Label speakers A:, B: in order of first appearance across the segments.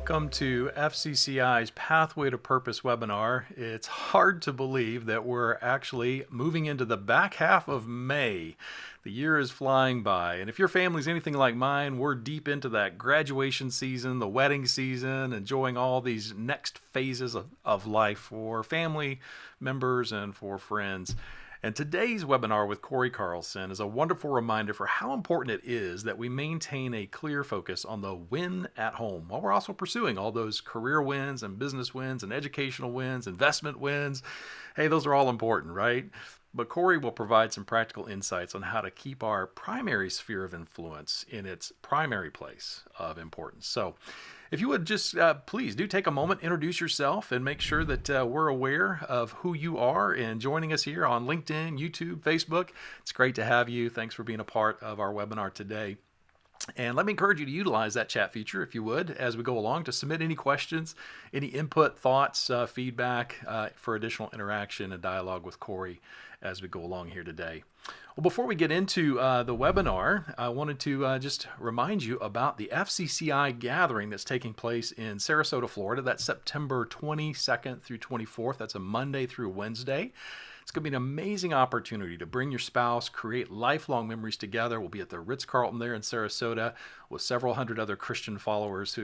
A: Welcome to FCCI's Pathway to Purpose webinar. It's hard to believe that we're actually moving into the back half of May. The year is flying by, and if your family's anything like mine, we're deep into that graduation season, the wedding season, enjoying all these next phases of life for family members and for friends. And today's webinar with Cory Carlson is a wonderful reminder for how important it is that we maintain a clear focus on the win at home while we're also pursuing all those career wins and business wins and educational wins, investment wins. Hey, those are all important, right? But Cory will provide some practical insights on how to keep our primary sphere of influence in its primary place of importance. So if you would just please do take a moment, introduce yourself, and make sure that we're aware of who you are and joining us here on LinkedIn, YouTube, Facebook. It's great to have you. Thanks for being a part of our webinar today. And let me encourage you to utilize that chat feature, if you would, as we go along to submit any questions, any input, thoughts, feedback for additional interaction and dialogue with Cory as we go along here today. Well, before we get into the webinar, I wanted to just remind you about the FCCI gathering that's taking place in Sarasota, Florida. That's September 22nd through 24th. That's a Monday through Wednesday. It's going to be an amazing opportunity to bring your spouse, create lifelong memories together. We'll be at the Ritz-Carlton there in Sarasota with several hundred other Christ followers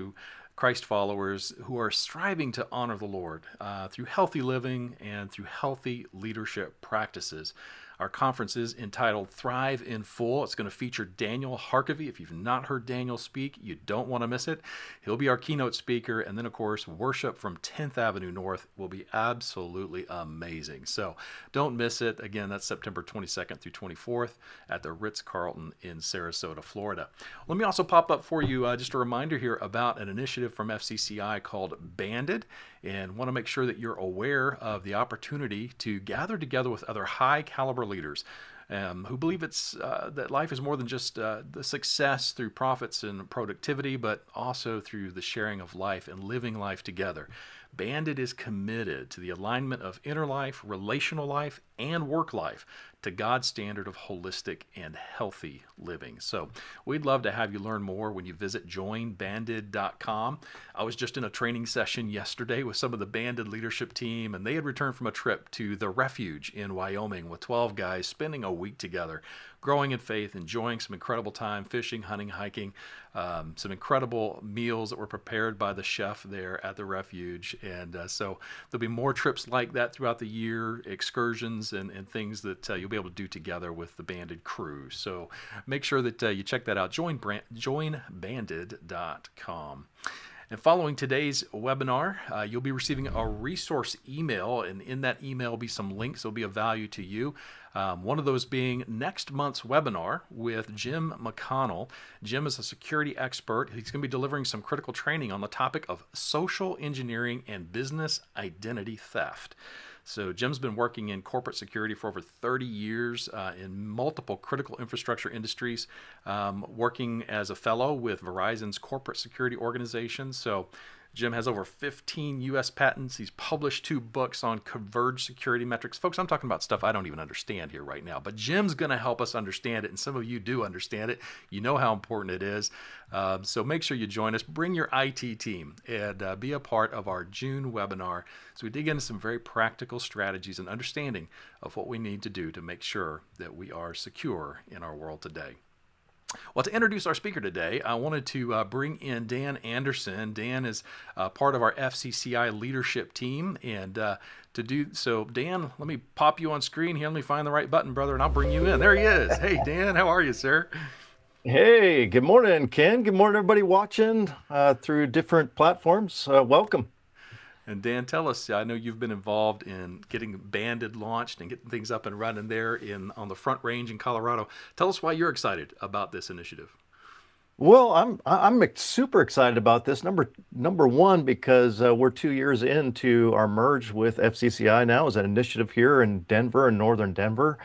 A: who are striving to honor the Lord through healthy living and through healthy leadership practices. Our conference is entitled Thrive in Full. It's going to feature Daniel Harkavy. If you've not heard Daniel speak, you don't want to miss it. He'll be our keynote speaker. And then, of course, worship from 10th Avenue North will be absolutely amazing. So don't miss it. Again, that's September 22nd through 24th at the Ritz-Carlton in Sarasota, Florida. Let me also pop up for you just a reminder here about an initiative from FCCI called Banded, and want to make sure that you're aware of the opportunity to gather together with other high caliber leaders who believe that life is more than just the success through profits and productivity, but also through the sharing of life and living life together. Banded is committed to the alignment of inner life, relational life, and work life to God's standard of holistic and healthy living. So we'd love to have you learn more when you visit joinbanded.com. I was just in a training session yesterday with some of the Banded leadership team, and they had returned from a trip to the Refuge in Wyoming with 12 guys spending a week together, growing in faith, enjoying some incredible time, fishing, hunting, hiking, some incredible meals that were prepared by the chef there at the Refuge. And so there'll be more trips like that throughout the year, excursions and things that you'll be able to do together with the Banded crew. So make sure that you check that out, joinbanded.com. And following today's webinar, you'll be receiving a resource email, and in that email will be some links that will be of value to you. One of those being next month's webinar with Jim McConnell. Jim is a security expert. He's going to be delivering some critical training on the topic of social engineering and business identity theft. So Jim's been working in corporate security for over 30 years in multiple critical infrastructure industries, working as a fellow with Verizon's corporate security organization. So Jim has over 15 U.S. patents. He's published 2 books on converged security metrics. Folks, I'm talking about stuff I don't even understand here right now, but Jim's going to help us understand it, and some of you do understand it. You know how important it is. So make sure you join us. Bring your IT team and be a part of our June webinar as we dig into some very practical strategies and understanding of what we need to do to make sure that we are secure in our world today. Well, to introduce our speaker today, I wanted to bring in Dan Anderson. Dan is part of our FCCI leadership team, and to do so, Dan, let me pop you on screen here. Let me find the right button, brother, and I'll bring you in. There he is. Hey, Dan, how are you, sir?
B: Hey, good morning, Ken. Good morning, everybody watching through different platforms. Welcome.
A: And Dan, tell us, I know you've been involved in getting Banded launched and getting things up and running there on the Front Range in Colorado. Tell us why you're excited about this initiative.
B: Well, I'm super excited about this. Number one, because we're 2 years into our merge with FCCI now as an initiative here in Denver and northern Denver.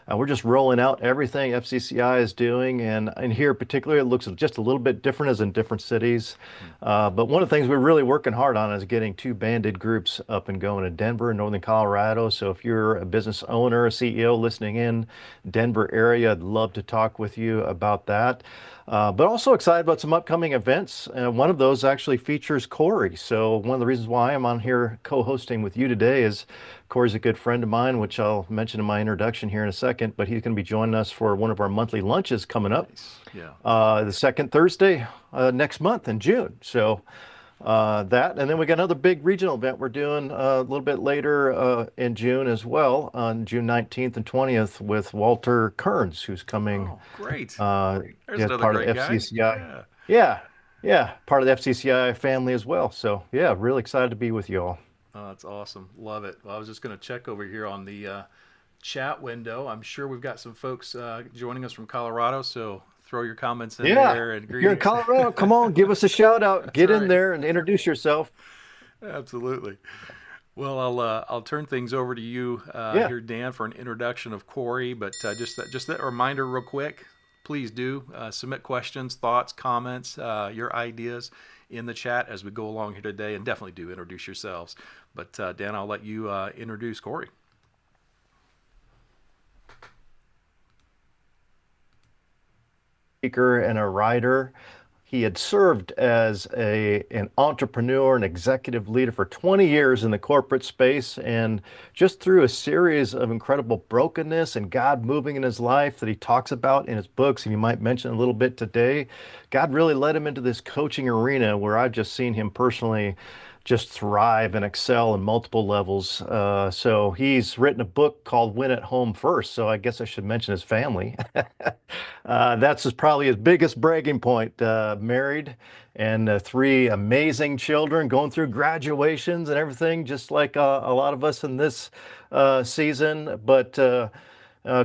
B: We're just rolling out everything FCCI is doing, and here particularly, it looks just a little bit different as in different cities.
A: Hmm.
B: But one of the things we're really working hard on is getting two banded groups up and going in Denver and Northern Colorado. So if you're a business owner, a CEO listening in Denver area, I'd love to talk with you about that. But also excited about some upcoming events. One of those actually features Cory. So one of the reasons why I'm on here co-hosting with you today is Cory's a good friend of mine, which I'll mention in my introduction here in a second. But he's going to be joining us for one of our monthly lunches coming up
A: Nice. Yeah.
B: the second Thursday next month in June. So that, and then we got another big regional event we're doing a little bit later in June as well, on June 19th and 20th with Walter Kearns, who's coming
A: Oh, great. There's
B: as
A: another
B: part of the
A: great guy.
B: FCCI.
A: Yeah.
B: Yeah, yeah, part of the FCCI family as well. So yeah, really excited to be with you all.
A: Oh, that's awesome. Love it. Well, I was just going to check over here on the chat window. I'm sure we've got some folks joining us from Colorado, so throw your comments in
B: Yeah,
A: there and
B: if you're in
A: greetings.
B: Colorado, come on, give us a shout out.
A: That's
B: Get in
A: right.
B: there and introduce yourself.
A: Absolutely. Well, I'll turn things over to you
B: Yeah.
A: here, Dan, for an introduction of Cory. But just that reminder, real quick. Please do submit questions, thoughts, comments, your ideas in the chat as we go along here today, and definitely do introduce yourselves. But Dan, I'll let you introduce Cory.
B: Speaker and a writer. He had served as an entrepreneur and executive leader for 20 years in the corporate space, and just through a series of incredible brokenness and God moving in his life that he talks about in his books, and you might mention a little bit today, God really led him into this coaching arena where I've just seen him personally just thrive and excel in multiple levels. So he's written a book called Win at Home First. So I guess I should mention his family. Probably his biggest bragging point. Married and three amazing children going through graduations and everything, just like a lot of us in this season. But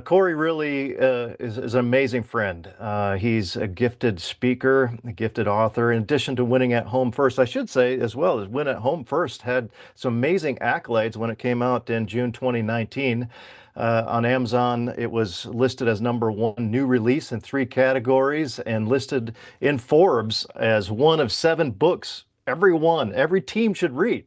B: Cory really is an amazing friend. He's a gifted speaker, a gifted author. In addition to winning at home first, I should say as well as Win at Home First had some amazing accolades when it came out in June 2019. On Amazon, it was listed as #1 new release in 3 categories and listed in Forbes as one of 7 books every team should read.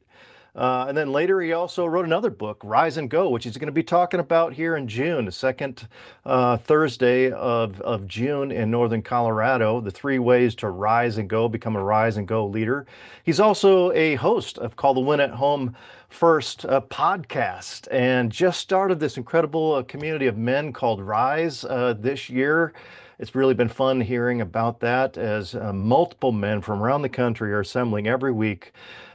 B: And then later, he also wrote another book, Rise and Go, which he's going to be talking about here in June, the second Thursday of June in Northern Colorado. The 3 ways to rise and go, become a rise and go leader. He's also a host of Call the Win at Home First podcast, and just started this incredible community of men called Rise this year. It's really been fun hearing about that as multiple men from around the country are assembling every week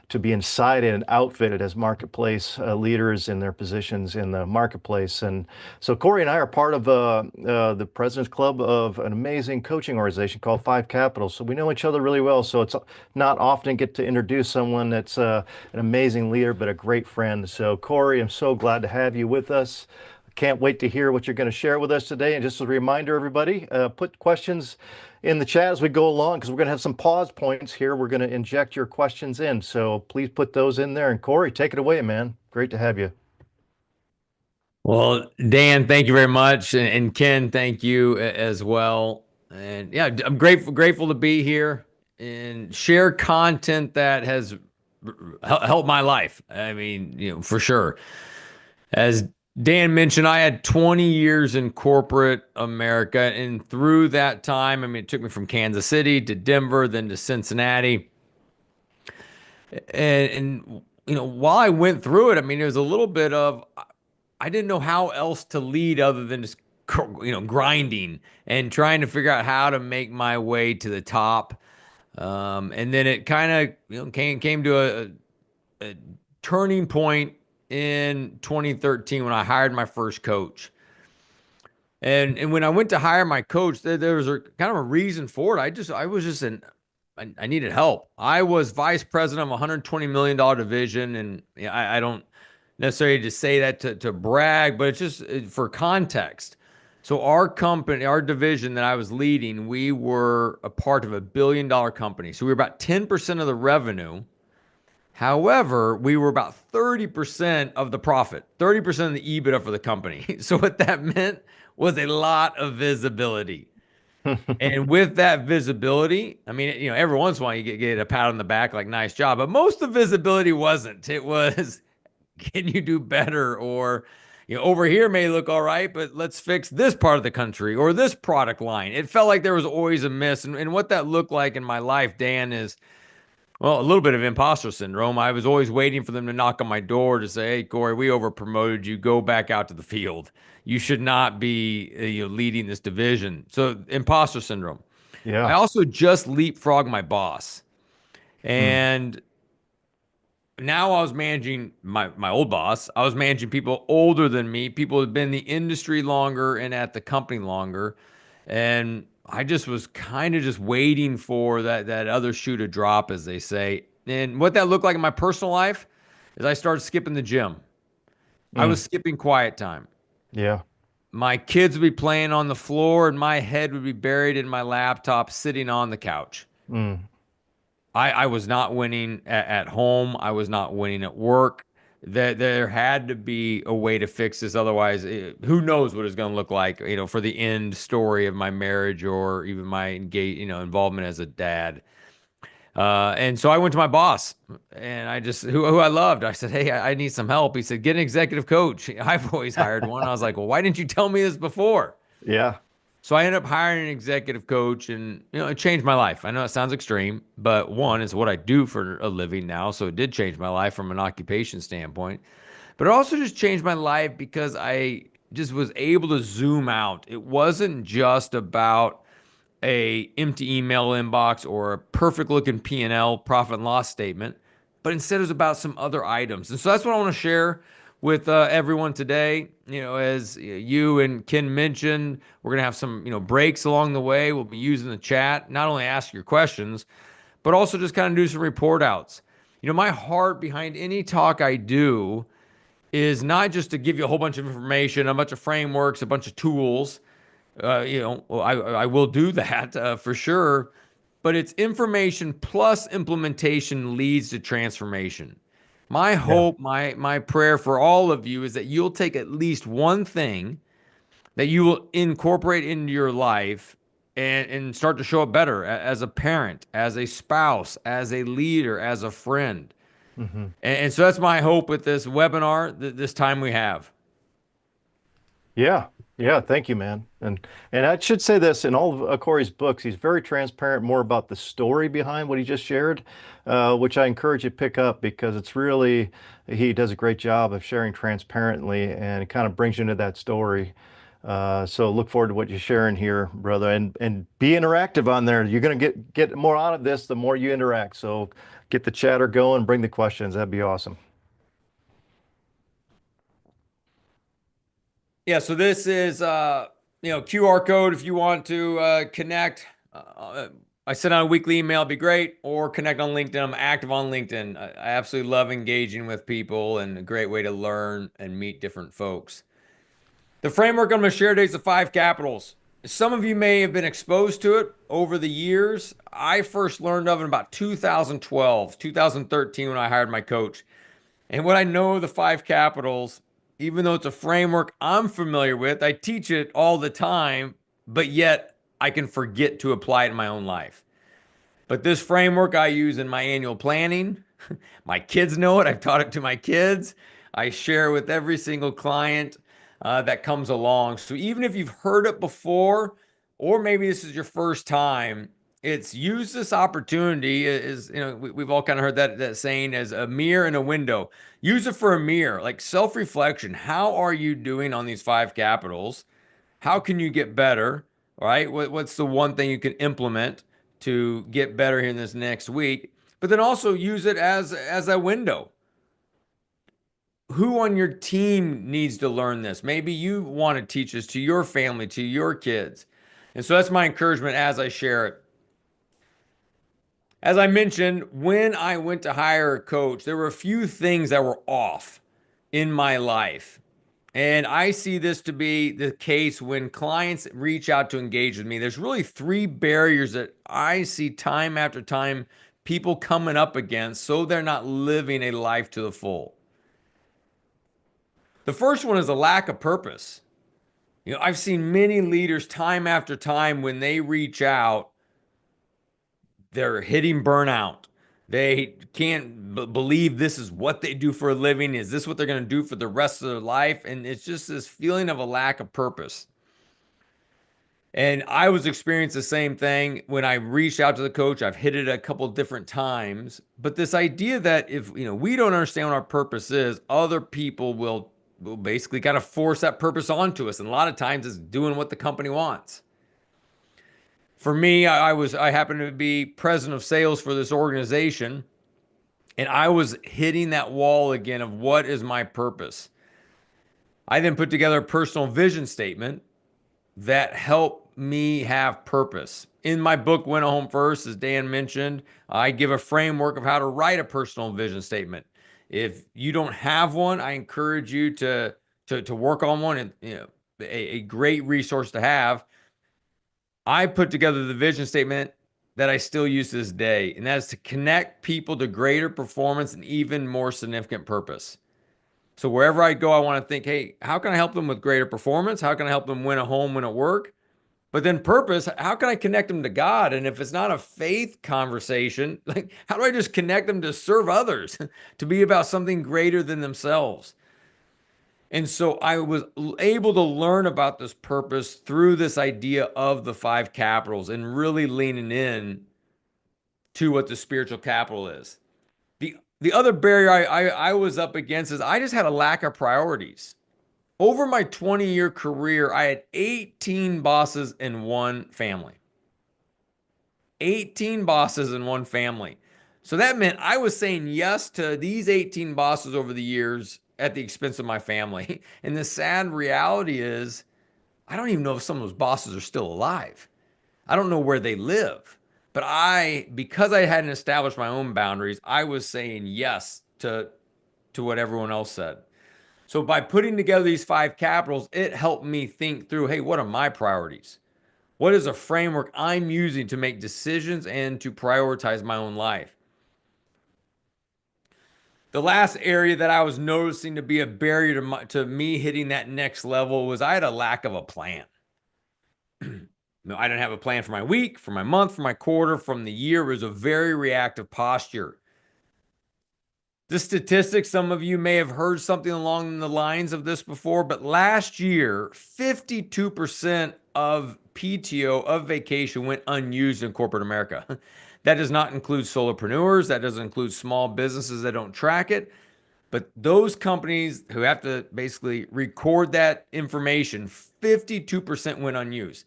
B: to be incited and outfitted as marketplace leaders in their positions in the marketplace. And so Cory and I are part of the President's Club of an amazing coaching organization called Five Capital. So we know each other really well. So it's not often get to introduce someone that's an amazing leader, but a great friend. So Cory, I'm so glad to have you with us. Can't wait to hear what you're going to share with us today. And just as a reminder, everybody, put questions in the chat as we go along because we're going to have some pause points here. We're going to inject your questions in. So please put those in there. And Cory, take it away, man. Great to have you.
C: Well, Dan, thank you very much. And Ken, thank you as well. And yeah, I'm grateful to be here and share content that has helped my life. I mean, for sure. As Dan mentioned, I had 20 years in corporate America. And through that time, I mean, it took me from Kansas City to Denver, then to Cincinnati. And while I went through it, I mean, it was a little bit of, I didn't know how else to lead other than just, grinding and trying to figure out how to make my way to the top. And then it kind of, came to a turning point in 2013 when I hired my first coach. And when I went to hire my coach, there was a kind of a reason for it. I needed help. I was vice president of a $120 million division, and I don't necessarily to say that to brag, but it's just for context. So our company, our division that I was leading, we were a part of $1 billion company. So we were about 10% of the revenue, However, we were about 30% of the profit, 30% of the EBITDA for the company. So what that meant was a lot of visibility. And with that visibility, I mean, every once in a while you get a pat on the back, like, nice job. But most of the visibility wasn't. It was, can you do better? Or, over here may look all right, but let's fix this part of the country or this product line. It felt like there was always a miss. And what that looked like in my life, Dan, is, well, a little bit of imposter syndrome. I was always waiting for them to knock on my door to say, "Hey, Cory, we over promoted you. Go back out to the field. You should not be leading this division." So, imposter syndrome. I
B: Yeah.
C: also just leapfrogged my boss.
B: Mm.
C: And now I was managing my old boss. I was managing people older than me, people who had been in the industry longer and at the company longer. And I just was kind of just waiting for that other shoe to drop, as they say. And what that looked like in my personal life is I started skipping the gym. I was
B: Mm.
C: skipping quiet time.
B: Yeah.
C: My kids would be playing on the floor, and my head would be buried in my laptop, sitting on the couch.
B: Mm.
C: I was not winning at home. I was not winning at work. There had to be a way to fix this. Otherwise, who knows what it's going to look like, for the end story of my marriage or even my involvement as a dad. And so I went to my boss and I just, who I loved. I said, "Hey, I need some help." He said, "Get an executive coach." I've always hired one. I was like, "Well, why didn't you tell me this before?"
B: Yeah.
C: So I ended up hiring an executive coach, and it changed my life. I know it sounds extreme, but one, is what I do for a living now, so it did change my life from an occupation standpoint. But it also just changed my life because I just was able to zoom out. It wasn't just about a empty email inbox or a perfect looking P&L, profit and loss statement, but instead it was about some other items. And so that's what I want to share with everyone today. As you and Ken mentioned, we're gonna have some breaks along the way. We'll be using the chat, not only ask your questions, but also just kind of do some report outs. My heart behind any talk I do is not just to give you a whole bunch of information, a bunch of frameworks, a bunch of tools. Well, I will do that for sure, but it's information plus implementation leads to transformation. My
B: Yeah.
C: hope, my prayer for all of you is that you'll take at least one thing that you will incorporate into your life and start to show up better as a parent, as a spouse, as a leader, as a friend.
B: Hmm.
C: And so that's my hope with this webinar, this time we have.
B: Yeah. Yeah. Thank you, man. And I should say this, in all of Cory's books, he's very transparent, more about the story behind what he just shared, which I encourage you to pick up because it's really, he does a great job of sharing transparently and it kind of brings you into that story. So look forward to what you're sharing here, brother, and be interactive on there. You're going to get more out of this the more you interact. So get the chatter going, bring the questions. That'd be awesome.
C: Yeah, so this is QR code if you want to connect. I send out a weekly email, be great, or connect on LinkedIn. I'm active on LinkedIn. I absolutely love engaging with people and a great way to learn and meet different folks. The framework I'm going to share today is the five capitals. Some of you may have been exposed to it over the years. I first learned of it in about 2012, 2013 when I hired my coach. And what I know of the five capitals, even though it's a framework I'm familiar with, I teach it all the time, but yet I can forget to apply it in my own life. But this framework I use in my annual planning. My kids know it. I've taught it to my kids. I share with every single client that comes along. So even if you've heard it before, or maybe this is your first time, it's use this opportunity. Is we've all kind of heard that saying as a mirror and a window. Use it for a mirror, like self-reflection. How are you doing on these five capitals? How can you get better? Right? What's the one thing you can implement to get better here in this next week? But then also use it as a window. Who on your team needs to learn this? Maybe you want to teach this to your family, to your kids. And so that's my encouragement as I share it. As I mentioned, when I went to hire a coach, there were a few things that were off in my life. And I see this to be the case when clients reach out to engage with me. There's really three barriers that I see time after time people coming up against so they're not living a life to the full. The first one is a lack of purpose. I've seen many leaders time after time when they reach out, they're hitting burnout. They can't believe this is what they do for a living. Is this what they're going to do for the rest of their life? And it's just this feeling of a lack of purpose. And I was experiencing the same thing when I reached out to the coach. I've hit it a couple different times, but this idea that if we don't understand what our purpose is, other people will basically kind of force that purpose onto us. And a lot of times it's doing what the company wants. For me, I happened to be president of sales for this organization, and I was hitting that wall again of what is my purpose. I then put together a personal vision statement that helped me have purpose. In my book, Win a Home First, as Dan mentioned, I give a framework of how to write a personal vision statement. If you don't have one, I encourage you to work on one. And a great resource to have. I put together the vision statement that I still use to this day, and that is to connect people to greater performance and even more significant purpose. So wherever I go, I want to think, hey, how can I help them with greater performance? How can I help them win a home, win at work? But then purpose, how can I connect them to God? And if it's not a faith conversation, like how do I just connect them to serve others, to be about something greater than themselves? And so I was able to learn about this purpose through this idea of the 5 capitals and really leaning in to what the spiritual capital is. The other barrier I was up against is I just had a lack of priorities. Over my 20-year career, I had 18 bosses in one family. 18 bosses in one family. So that meant I was saying yes to these 18 bosses over the years at the expense of my family. And the sad reality is, I don't even know if some of those bosses are still alive. I don't know where they live. But because I hadn't established my own boundaries, I was saying yes to what everyone else said. So by putting together these 5 capitals, it helped me think through, hey, what are my priorities? What is a framework I'm using to make decisions and to prioritize my own life? The last area that I was noticing to be a barrier to me hitting that next level was I had a lack of a plan. No, I didn't have a plan for my week, for my month, for my quarter, from the year. It was a very reactive posture. The statistics, some of you may have heard something along the lines of this before, but last year, 52% of PTO, of vacation, went unused in corporate America. That does not include solopreneurs. That doesn't include small businesses that don't track it. But those companies who have to basically record that information, 52% went unused.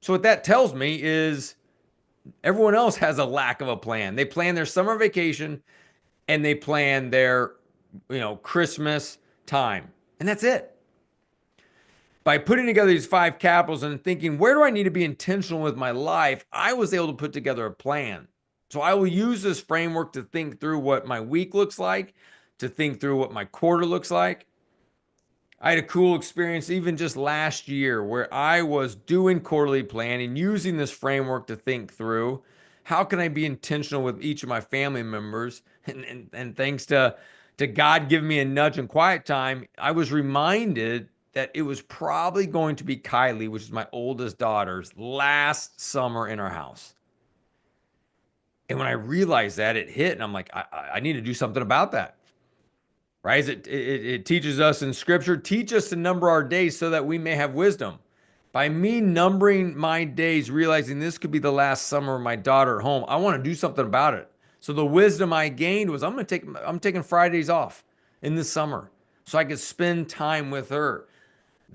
C: So what that tells me is everyone else has a lack of a plan. They plan their summer vacation and they plan their, Christmas time. And that's it. By putting together these 5 capitals and thinking, where do I need to be intentional with my life? I was able to put together a plan. So I will use this framework to think through what my week looks like, to think through what my quarter looks like. I had a cool experience even just last year where I was doing quarterly planning, using this framework to think through how can I be intentional with each of my family members. And thanks to God giving me a nudge and quiet time, I was reminded that it was probably going to be Kylie, which is my oldest daughter's last summer in our house. And when I realized that, it hit, and I'm like, I need to do something about that. Right? It teaches us in scripture, teach us to number our days so that we may have wisdom. By me numbering my days, realizing this could be the last summer of my daughter at home, I want to do something about it. So the wisdom I gained was I'm taking Fridays off in the summer so I could spend time with her.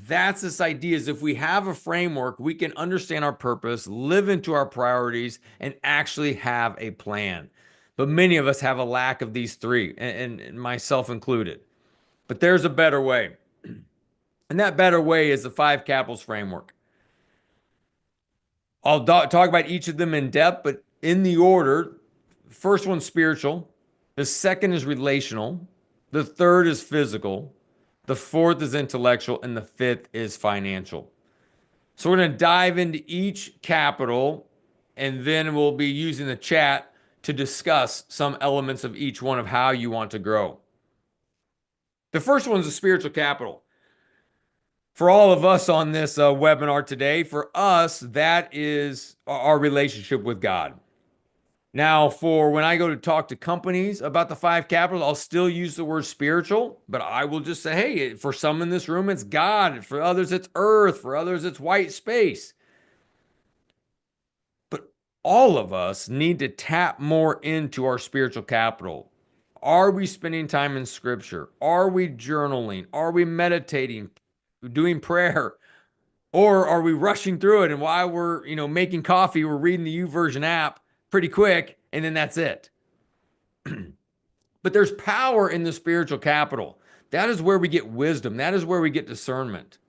C: That's this idea is if we have a framework, we can understand our purpose, live into our priorities, and actually have a plan. But many of us have a lack of these 3, and myself included. But there's a better way. And that better way is the 5 capitals framework. I'll talk about each of them in depth, but in the order, first one's spiritual, the second is relational, the third is physical, the fourth is intellectual, and the fifth is financial. So we're going to dive into each capital, and then we'll be using the chat to discuss some elements of each one of how you want to grow. The first one is the spiritual capital. For all of us on this webinar today, for us, that is our relationship with God. Now, for when I go to talk to companies about the five capitals, I'll still use the word spiritual, but I will just say, hey, for some in this room, it's God. For others, it's earth. For others, it's white space. But all of us need to tap more into our spiritual capital. Are we spending time in scripture? Are we journaling? Are we meditating, doing prayer? Or are we rushing through it? And while we're, making coffee, we're reading the YouVersion app pretty quick, and then that's it. But there's power in the spiritual capital. That is where we get wisdom. That is where we get discernment.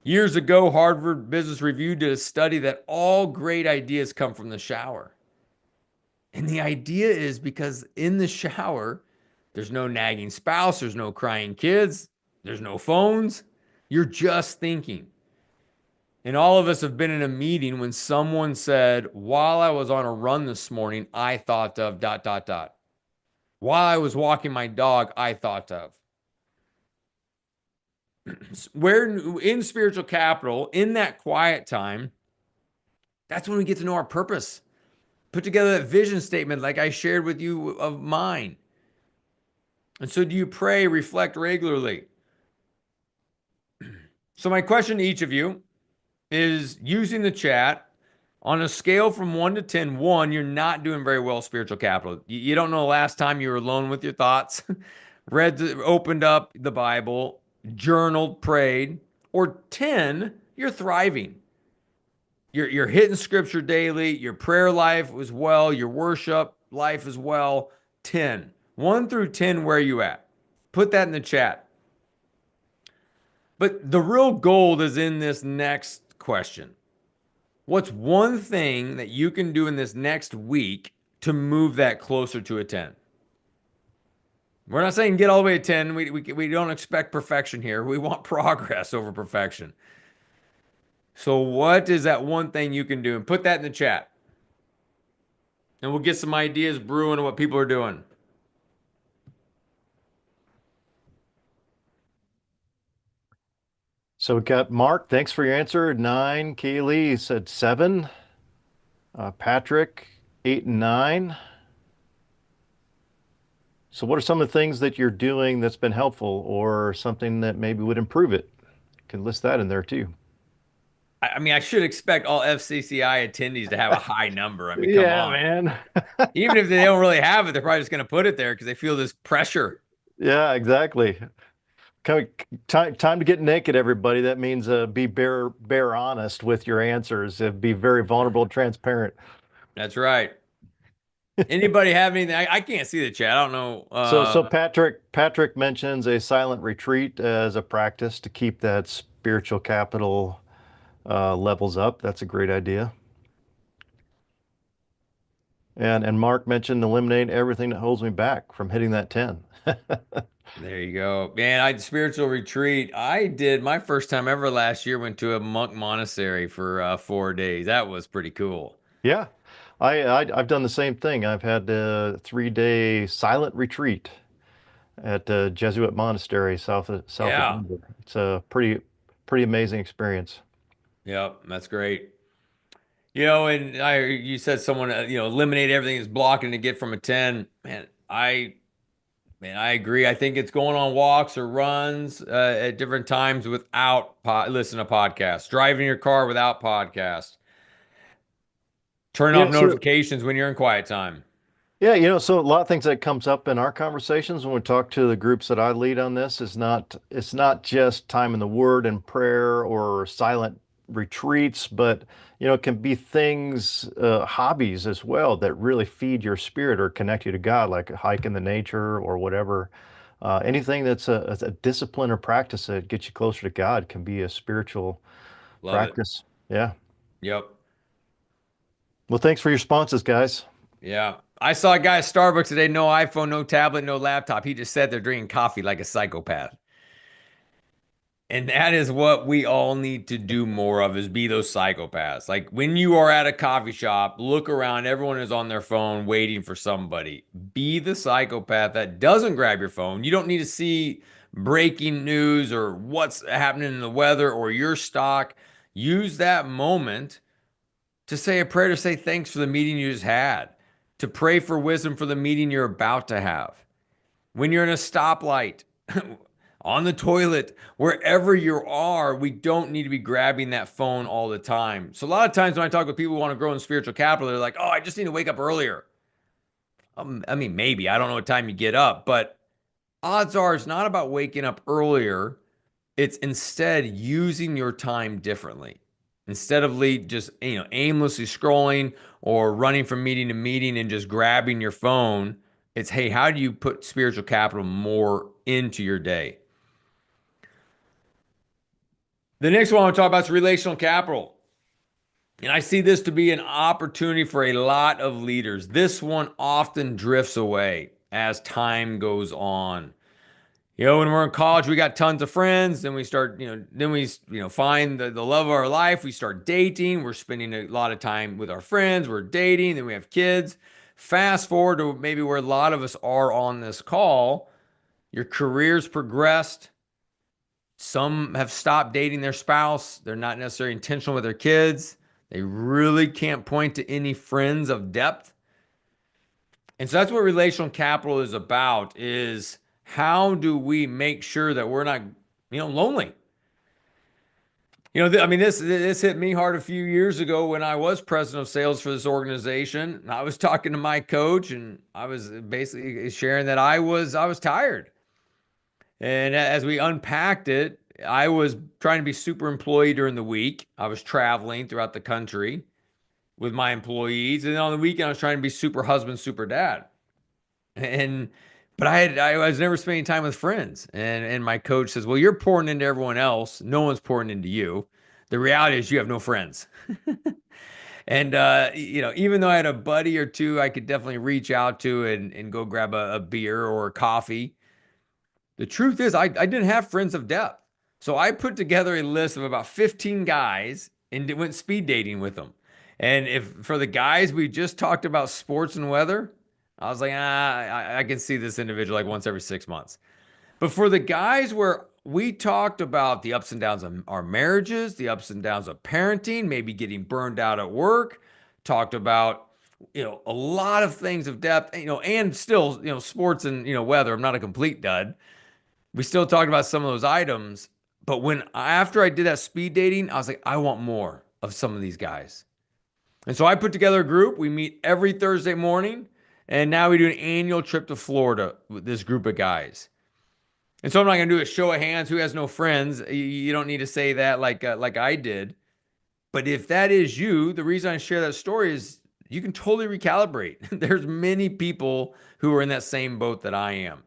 C: Years ago, Harvard Business Review did a study that all great ideas come from the shower. And the idea is because in the shower, there's no nagging spouse, there's no crying kids, there's no phones. You're just thinking. And all of us have been in a meeting when someone said, while I was on a run this morning, I thought of ... While I was walking my dog, I thought of. Where in spiritual capital, in that quiet time, that's when we get to know our purpose. Put together that vision statement like I shared with you of mine. And so do you pray, reflect regularly? So my question to each of you is, using the chat, on a scale from 1 to 10, 1, you're not doing very well spiritual capital. You don't know the last time you were alone with your thoughts, opened up the Bible, journaled, prayed. Or 10, you're thriving. You're hitting scripture daily, your prayer life as well, your worship life as well. 10. 1 through 10, where are you at? Put that in the chat. But the real gold is in this next question. What's one thing that you can do in this next week to move that closer to a 10? We're not saying get all the way to 10. We don't expect perfection here. We want progress over perfection. So what is that one thing you can do? And put that in the chat. And we'll get some ideas brewing of what people are doing.
B: So we got Mark, thanks for your answer. 9. Kaylee said 7. Patrick, 8 and 9. So what are some of the things that you're doing that's been helpful or something that maybe would improve it? You can list that in there too.
C: I mean, I should expect all FCCI attendees to have a high number. I mean, come
B: Yeah,
C: on.
B: man.
C: Even if they don't really have it, they're probably just going to put it there because they feel this pressure.
B: Yeah, exactly. Time to get naked, everybody. That means be bare honest with your answers. Be very vulnerable, transparent.
C: That's right. Anybody have anything? I can't see the chat. I don't know.
B: So Patrick mentions a silent retreat as a practice to keep that spiritual capital levels up. That's a great idea. And Mark mentioned eliminate everything that holds me back from hitting that 10.
C: There you go. Man, I spiritual retreat. I did my first time ever last year, went to a monk monastery for 4 days. That was pretty cool.
B: Yeah, I've done the same thing. I've had a 3-day silent retreat at a Jesuit monastery south of
C: Yeah.
B: Denver. It's a pretty amazing experience.
C: Yep, that's great. And you said someone, eliminate everything that's blocking to get from a 10. Man, I agree. I think it's going on walks or runs at different times without listen to podcasts, driving your car without podcasts, turn
B: Yeah,
C: off notifications when you're in quiet time.
B: yeah, so a lot of things that comes up in our conversations when we talk to the groups that I lead on this is it's not just time in the Word and prayer or silent retreats, but it can be things, hobbies as well that really feed your spirit or connect you to God, like a hike in the nature or whatever. Anything that's a discipline or practice that gets you closer to God can be a spiritual
C: Love it.
B: practice. Yeah.
C: Yep.
B: Well, thanks for your responses, guys.
C: Yeah. I saw a guy at Starbucks today, no iPhone, no tablet, no laptop. He just sat there drinking coffee like a psychopath. And that is what we all need to do more of is be those psychopaths. Like when you are at a coffee shop, look around, everyone is on their phone waiting for somebody. Be the psychopath that doesn't grab your phone. You don't need to see breaking news or what's happening in the weather or your stock. Use that moment to say a prayer, to say thanks for the meeting you just had, to pray for wisdom for the meeting you're about to have. When you're in a stoplight, on the toilet, wherever you are, we don't need to be grabbing that phone all the time. So a lot of times when I talk with people who want to grow in spiritual capital, they're like, "Oh, I just need to wake up earlier." I mean, maybe I don't know what time you get up, but odds are it's not about waking up earlier. It's instead using your time differently. Instead of just aimlessly scrolling or running from meeting to meeting and just grabbing your phone, it's hey, how do you put spiritual capital more into your day? The next one I want to talk about is relational capital. And I see this to be an opportunity for a lot of leaders. This one often drifts away as time goes on. When we're in college, we got tons of friends. Then we start, then we, find the love of our life. We start dating. We're spending a lot of time with our friends. We're dating. Then we have kids. Fast forward to maybe where a lot of us are on this call. Your career's progressed. Some have stopped dating their spouse. They're not necessarily intentional with their kids. They really can't point to any friends of depth. And so that's what relational capital is about is how do we make sure that we're not, lonely? I mean, this hit me hard a few years ago when I was president of sales for this organization. I was talking to my coach and I was basically sharing that I was tired. And as we unpacked it, I was trying to be super employee during the week. I was traveling throughout the country with my employees. And then on the weekend, I was trying to be super husband, super dad. And but I was never spending time with friends. And my coach says, "Well, you're pouring into everyone else. No one's pouring into you. The reality is you have no friends." And even though I had a buddy or two I could definitely reach out to and go grab a beer or a coffee, the truth is, I didn't have friends of depth. So I put together a list of about 15 guys and went speed dating with them. And if for the guys we just talked about sports and weather, I was like, I can see this individual like once every 6 months. But for the guys where we talked about the ups and downs of our marriages, the ups and downs of parenting, maybe getting burned out at work, talked about a lot of things of depth, and still sports and weather. I'm not a complete dud. We still talked about some of those items, but after I did that speed dating, I was like, I want more of some of these guys. And so I put together a group. We meet every Thursday morning, and now we do an annual trip to Florida with this group of guys. And so I'm not going to do a show of hands who has no friends. You don't need to say that like I did. But if that is you, the reason I share that story is you can totally recalibrate. There's many people who are in that same boat that I am.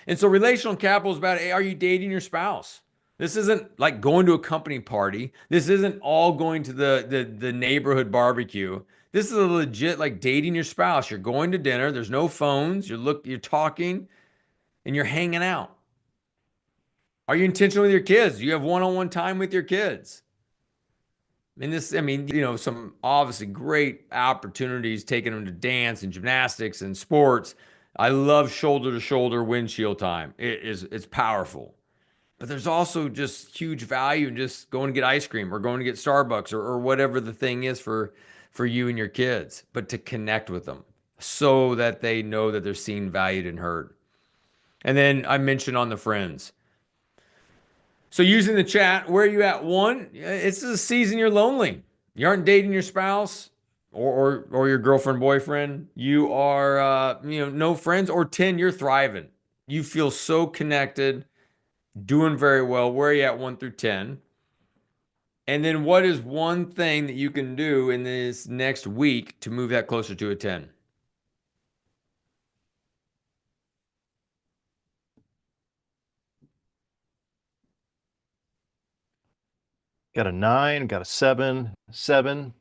C: And so relational capital is about, hey, are you dating your spouse? This isn't like going to a company party. This isn't all going to the neighborhood barbecue. This is a legit like dating your spouse. You're going to dinner. There's no phones. You're talking, and you're hanging out. Are you intentional with your kids? Do you have one-on-one time with your kids? Some obviously great opportunities taking them to dance and gymnastics and sports. I love shoulder to shoulder windshield time. It's powerful. But there's also just huge value in just going to get ice cream or going to get Starbucks or whatever the thing is for you and your kids, but to connect with them so that they know that they're seen, valued, and heard. And then I mentioned on the friends. So using the chat, where are you at? One, it's the season you're lonely. You aren't dating your spouse or your girlfriend, boyfriend. You are no friends. Or 10, you're thriving. You feel so connected, doing very well. Where are you at 1 through 10? And then what is one thing that you can do in this next week to move that closer to a 10?
B: Got a 9, got a 7, 7.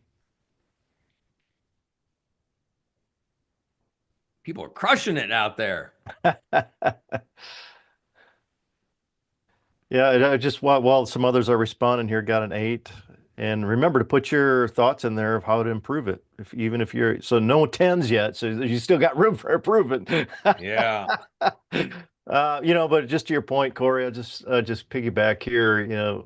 C: People are crushing it out there.
B: Yeah, just while some others are responding here, got an 8. And remember to put your thoughts in there of how to improve it. If even if you're so no tens yet, so you still got room for improvement.
C: Yeah.
B: But just to your point, Corey, I'll just piggyback here.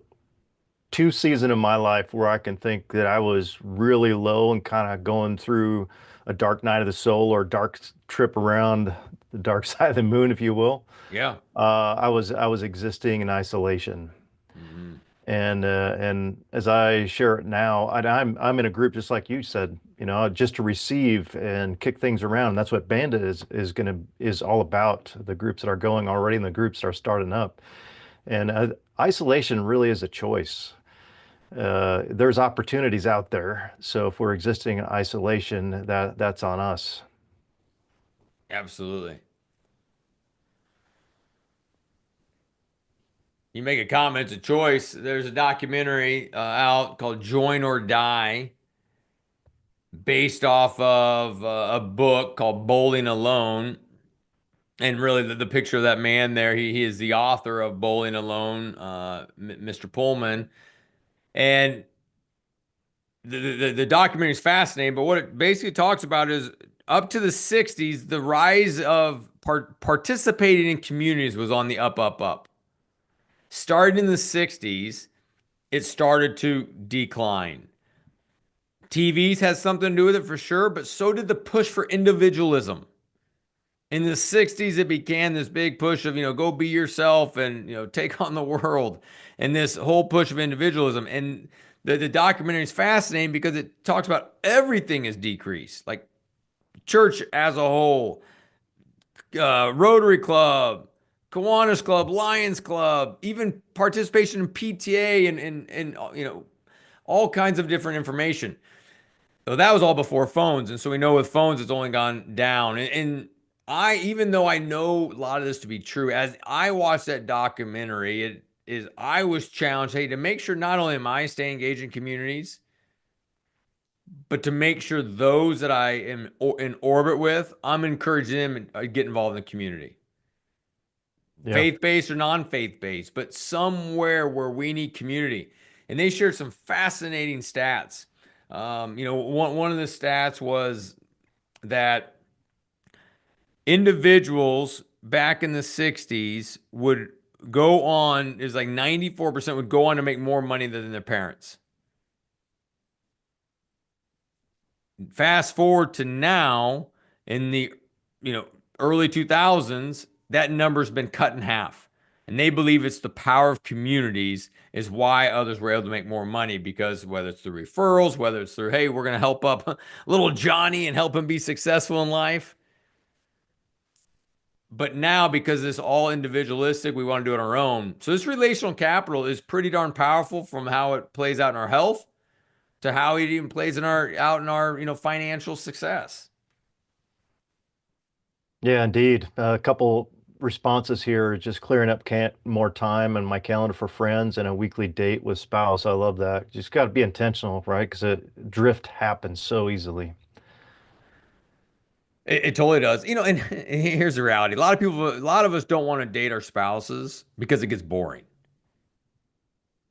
B: Two seasons of my life where I can think that I was really low and kind of going through a dark night of the soul or dark trip around the dark side of the moon, if you will.
C: Yeah.
B: I was existing in isolation.
C: Hmm.
B: And as I share it now, I'm in a group just like you said, just to receive and kick things around. And that's what Bandit is all about. The groups that are going already and the groups that are starting up. And isolation really is a choice. There's opportunities out there. So if we're existing in isolation, that's on us.
C: Absolutely. You make a comment, it's a choice. There's a documentary out called Join or Die, based off of a book called Bowling Alone. And really, the picture of that man there, he is the author of Bowling Alone, Mr. Pullman. And the documentary is fascinating, but what it basically talks about is up to the 60s, the rise of participating in communities was on the up, up, up. Starting in the 60s, it started to decline. TVs has something to do with it for sure, but so did the push for individualism. In the 60s, it began this big push of, go be yourself and, take on the world, and this whole push of individualism. And the documentary is fascinating because it talks about everything is decreased, like church as a whole, Rotary Club, Kiwanis Club, Lions Club, even participation in PTA and all kinds of different information. So that was all before phones, and so we know with phones it's only gone down. And I, even though I know a lot of this to be true, as I watched that documentary, I was challenged, hey, to make sure not only am I staying engaged in communities, but to make sure those that I am in orbit with, I'm encouraging them to get involved in the community,
B: Yeah.
C: faith-based or non-faith-based, but somewhere where we need community. And they shared some fascinating stats. One of the stats was that individuals back in the 60s would go on, is like 94% would go on to make more money than their parents. Fast forward to now, in the you know early 2000s, that number's been cut in half. And they believe it's the power of communities is why others were able to make more money, because whether it's through referrals, whether it's through, hey, we're going to help up little Johnny and help him be successful in life. But now, because it's all individualistic, we want to do it on our own. So this relational capital is pretty darn powerful, from how it plays out in our health to how it even plays in our financial success.
B: Yeah, indeed. A couple responses here, just clearing up more time in my calendar for friends and a weekly date with spouse. I love that. Just got to be intentional, right? Because drift happens so easily.
C: It totally does. And here's the reality. A lot of us don't want to date our spouses because it gets boring.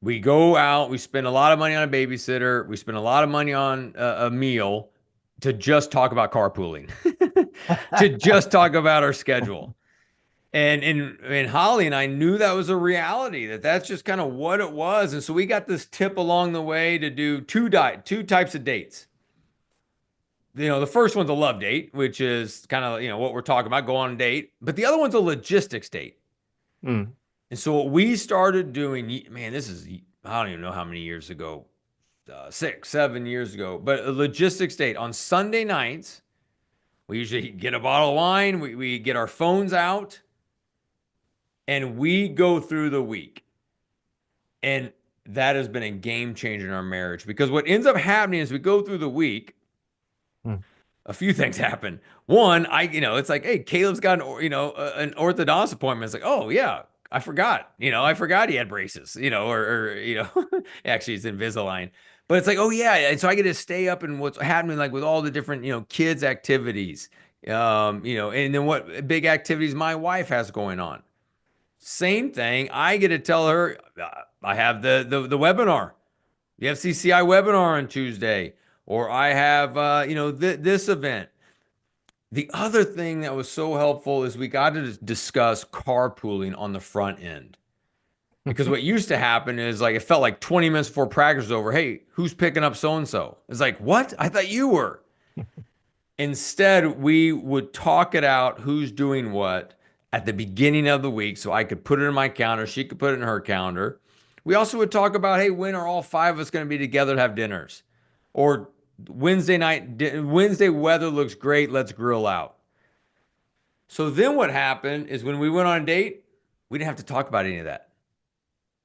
C: We go out, we spend a lot of money on a babysitter, we spend a lot of money on a meal to just talk about carpooling, to just talk about our schedule. And Holly and I knew that was a reality, that's just kind of what it was. And so we got this tip along the way to do two types of dates. The first one's a love date, which is kind of, what we're talking about, go on a date. But the other one's a logistics date.
B: Mm.
C: And so what we started doing, man, this is, I don't even know how many years ago, 6, 7 years ago, but a logistics date on Sunday nights. We usually get a bottle of wine, we get our phones out, and we go through the week. And that has been a game changer in our marriage, because what ends up happening is we go through the week,
B: Mm.
C: a few things happen. One, it's like, hey, Caleb's got an orthodontist appointment. It's like, oh yeah, I forgot. I forgot he had braces. Actually, it's Invisalign. But it's like, oh yeah, and so I get to stay up and what's happening, like with all the different kids activities, and then what big activities my wife has going on. Same thing. I get to tell her I have the webinar, the FCCI webinar on Tuesday, or I have this event. The other thing that was so helpful is we got to discuss carpooling on the front end. Because what used to happen is like it felt like 20 minutes before practice was over. Hey, who's picking up so and so? It's like, what? I thought you were. Instead, we would talk it out who's doing what at the beginning of the week so I could put it in my calendar. She could put it in her calendar. We also would talk about, hey, when are all five of us going to be together to have dinners? Or Wednesday night, Wednesday weather looks great. Let's grill out. So then what happened is when we went on a date, we didn't have to talk about any of that.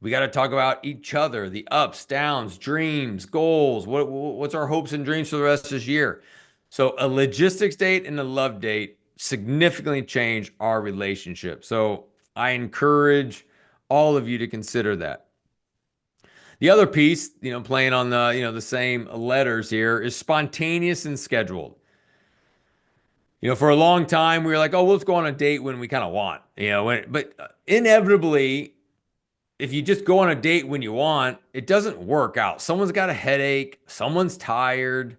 C: We got to talk about each other, the ups, downs, dreams, goals. What's our hopes and dreams for the rest of this year? So a logistics date and a love date significantly change our relationship. So I encourage all of you to consider that. The other piece, playing on the same letters here, is spontaneous and scheduled. For a long time we were like, oh, let's go on a date when we kind of want, but inevitably, if you just go on a date when you want, it doesn't work out. Someone's got a headache, someone's tired.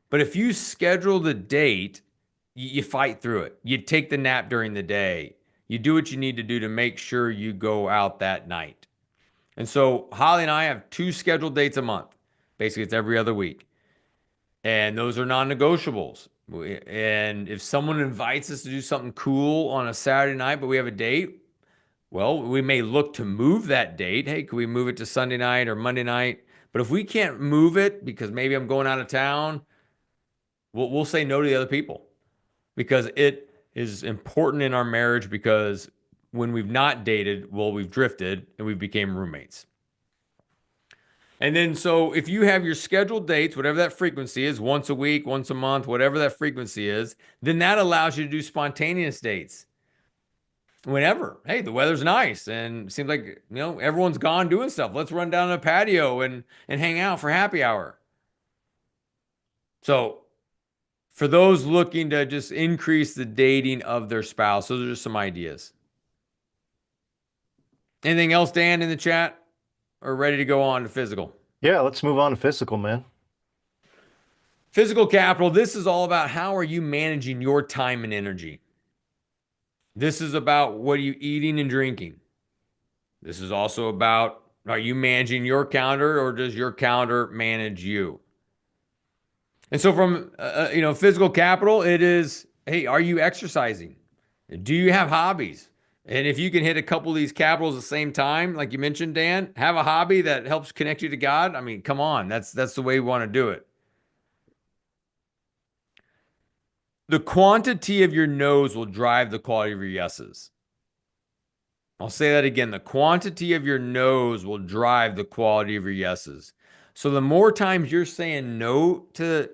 C: But if you schedule the date, you fight through it. You take the nap during the day. You do what you need to do to make sure you go out that night. And so Holly and I have 2 scheduled dates a month. Basically, it's every other week. And those are non-negotiables. And if someone invites us to do something cool on a Saturday night, but we have a date, well, we may look to move that date. Hey, can we move it to Sunday night or Monday night? But if we can't move it because maybe I'm going out of town, we'll say no to the other people because it is important in our marriage because when we've not dated, well, we've drifted and we became roommates. And then so if you have your scheduled dates, whatever that frequency is, once a week, once a month, whatever that frequency is, then that allows you to do spontaneous dates. Whenever, hey, the weather's nice and it seems like, everyone's gone doing stuff. Let's run down to a patio and hang out for happy hour. So for those looking to just increase the dating of their spouse, those are just some ideas. Anything else, Dan, in the chat? Or ready to go on to physical?
B: Yeah, let's move on to physical, man.
C: Physical capital, this is all about how are you managing your time and energy. This is about what are you eating and drinking. This is also about, are you managing your calendar or does your calendar manage you? And so from, physical capital, it is, hey, are you exercising? Do you have hobbies? And if you can hit a couple of these capitals at the same time, like you mentioned, Dan, have a hobby that helps connect you to God. I mean, come on, that's the way we want to do it. The quantity of your no's will drive the quality of your yeses. I'll say that again. The quantity of your no's will drive the quality of your yeses. So the more times you're saying no to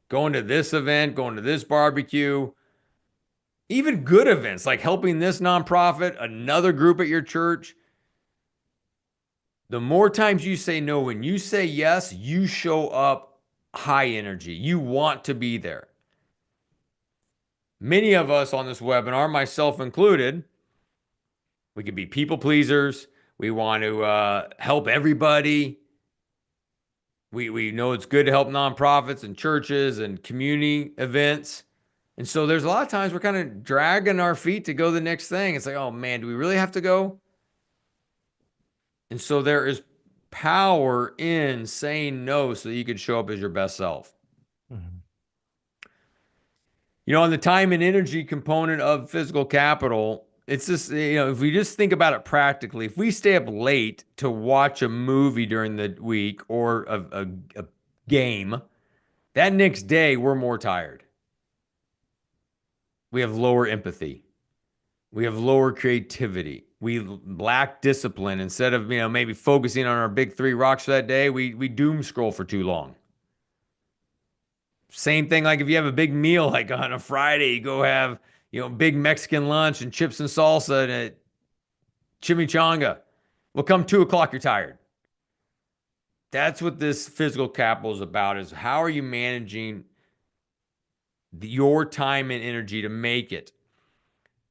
C: going to this event, going to this barbecue, even good events like helping this nonprofit, another group at your church, the more times you say no, when you say yes, you show up high energy. You want to be there. Many of us on this webinar, myself included, we could be people pleasers. We want to help everybody. We know it's good to help nonprofits and churches and community events. And so there's a lot of times we're kind of dragging our feet to go to the next thing. It's like, oh man, do we really have to go? And so there is power in saying no so that you can show up as your best self. Mm-hmm. On the time and energy component of physical capital, it's just, if we just think about it practically, if we stay up late to watch a movie during the week or a game, that next day we're more tired. We have lower empathy. We have lower creativity. We lack discipline. Instead of, maybe focusing on our big 3 rocks for that day, we doom scroll for too long. Same thing like if you have a big meal, like on a Friday, you go have, big Mexican lunch and chips and salsa and a chimichanga. Well, come 2:00, you're tired. That's what this physical capital is about, is how are you managing your time and energy to make it?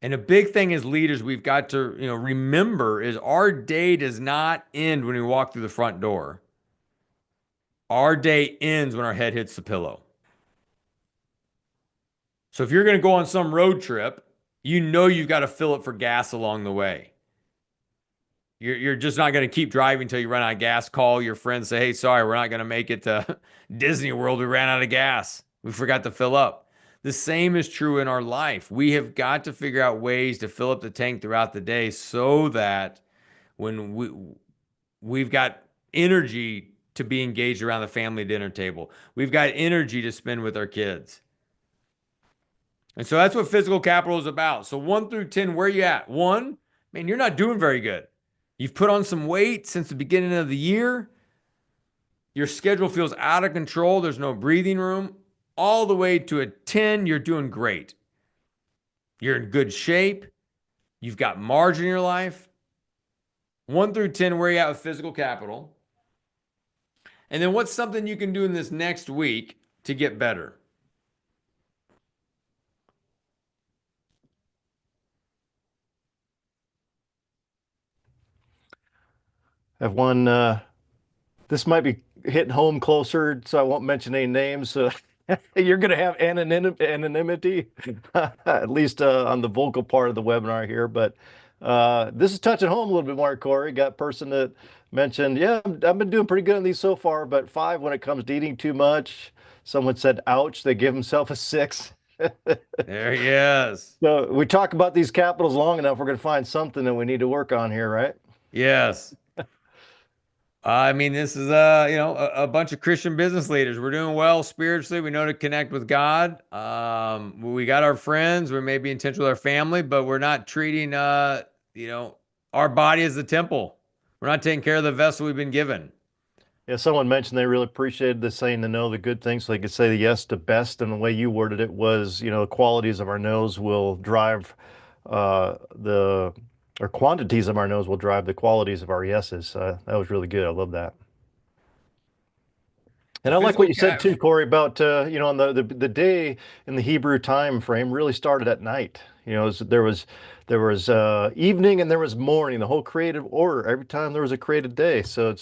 C: And a big thing as leaders we've got to, remember is our day does not end when we walk through the front door. Our day ends when our head hits the pillow. So if you're going to go on some road trip, you've got to fill it for gas along the way. You're just not going to keep driving until you run out of gas. Call your friends, say, hey, sorry, we're not going to make it to Disney World. We ran out of gas. We forgot to fill up. The same is true in our life. We have got to figure out ways to fill up the tank throughout the day so that when we've got energy to be engaged around the family dinner table, we've got energy to spend with our kids. And so that's what physical capital is about. So 1 through 10, where are you at? 1, man, you're not doing very good. You've put on some weight since the beginning of the year. Your schedule feels out of control. There's no breathing room. All the way to a 10, you're doing great. You're in good shape. You've got margin in your life. 1 through 10, where are you at with physical capital? And then what's something you can do in this next week to get better?
B: Have one. This might be hitting home closer, so I won't mention any names. You're going to have anonymity, at least on the vocal part of the webinar here. But this is touching home a little bit more, Cory. Got a person that mentioned, yeah, I've been doing pretty good on these so far, but 5 when it comes to eating too much. Someone said, ouch, they give themselves a 6.
C: There he is.
B: So we talk about these capitals long enough, we're going to find something that we need to work on here, right?
C: Yes. I mean, this is a bunch of Christian business leaders. We're doing well spiritually. We know to connect with God. We got our friends. We may be intentional with our family, but we're not treating our body as the temple. We're not taking care of the vessel we've been given.
B: Yeah, someone mentioned they really appreciated the saying to know the good things so they could say the yes to best. And the way you worded it was, the qualities of our nose will drive the or quantities of our nose will drive the qualities of our yeses. That was really good. I love that.
C: So
B: And I like
C: physical
B: what you said
C: cat.
B: too, Cory, about on the day in the Hebrew time frame really started at night. There was evening and there was morning, the whole creative order. Every time there was a created day, so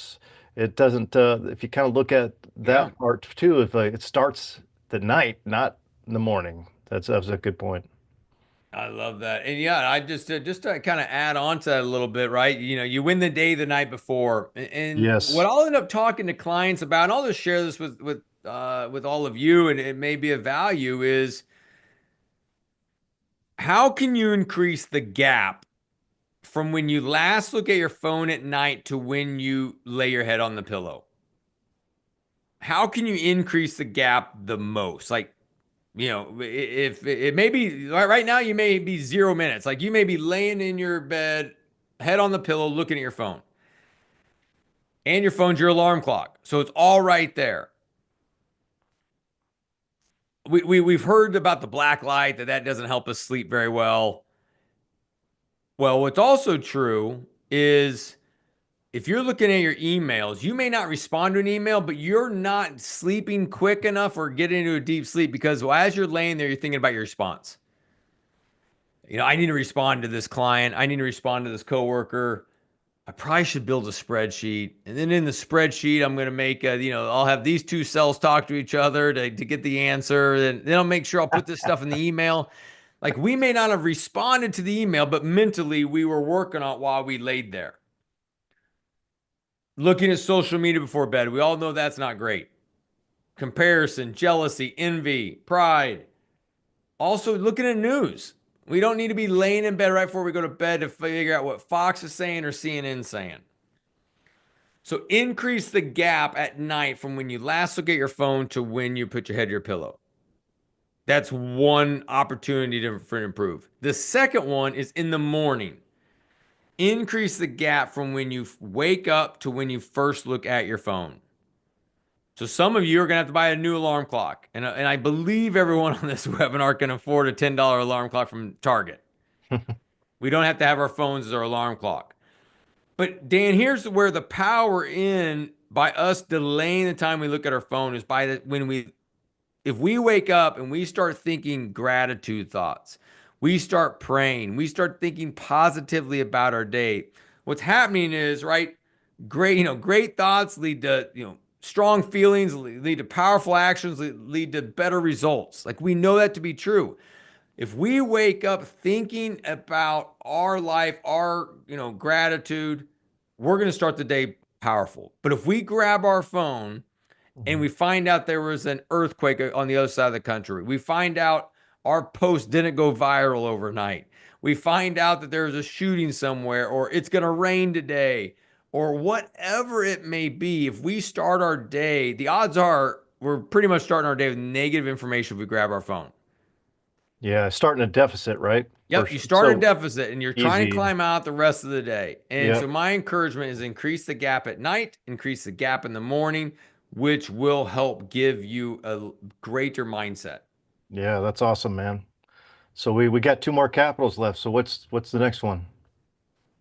B: it doesn't. If you kind of look at
C: Yeah.
B: that part too, if it starts the night, not in the morning. That's a good point.
C: I love that. And yeah, I just to kind of add on to that a little bit, right? You win the day the night before. And what
B: Yes.
C: I'll end up talking to clients about, and I'll just share this with all of you, and it may be of value, is how can you increase the gap from when you last look at your phone at night to when you lay your head on the pillow? How can you increase the gap the most? Like, if it may be right now, you may be 0 minutes. Like you may be laying in your bed, head on the pillow, looking at your phone, and your phone's your alarm clock. So it's all right there. We've heard about the black light that doesn't help us sleep very well. Well, what's also true is if you're looking at your emails, you may not respond to an email, but you're not sleeping quick enough or getting into a deep sleep because as you're laying there, you're thinking about your response. I need to respond to this client. I need to respond to this coworker. I probably should build a spreadsheet. And then in the spreadsheet, I'm going to make, I'll have these two cells talk to each other to get the answer. And then I'll make sure I'll put this stuff in the email. Like we may not have responded to the email, but mentally we were working on it while we laid there. Looking at social media before bed. We all know that's not great. Comparison, jealousy, envy, pride. Also, looking at news. We don't need to be laying in bed right before we go to bed to figure out what Fox is saying or CNN saying. So increase the gap at night from when you last look at your phone to when you put your head to your pillow. That's one opportunity for improve. The second one is in the morning. Increase the gap from when you wake up to when you first look at your phone. So some of you are going to have to buy a new alarm clock. And I believe everyone on this webinar can afford a $10 alarm clock from Target. We don't have to have our phones as our alarm clock. But Dan, here's where the power in by us delaying the time we look at our phone is if we wake up and we start thinking gratitude thoughts, We start praying. We start thinking positively about our day. What's happening is, right, great thoughts lead to, strong feelings, lead to powerful actions, lead to better results. Like we know that to be true. If we wake up thinking about our life, our, gratitude, we're going to start the day powerful. But if we grab our phone and
B: Mhm.
C: we find out there was an earthquake on the other side of the country, we find out our post didn't go viral overnight, we find out that there was a shooting somewhere, or it's going to rain today, or whatever it may be, if we start our day, the odds are we're pretty much starting our day with negative information if we grab our phone.
B: Yeah, starting a deficit, right?
C: Yep, you start a
B: So
C: deficit and you're trying to
B: easy.
C: climb out the rest of the day. And
B: Yeah,
C: so my encouragement is increase the gap at night, increase the gap in the morning, which will help give you a greater mindset.
B: yeah, that's awesome, man. So we got two more capitals left. So what's the next one?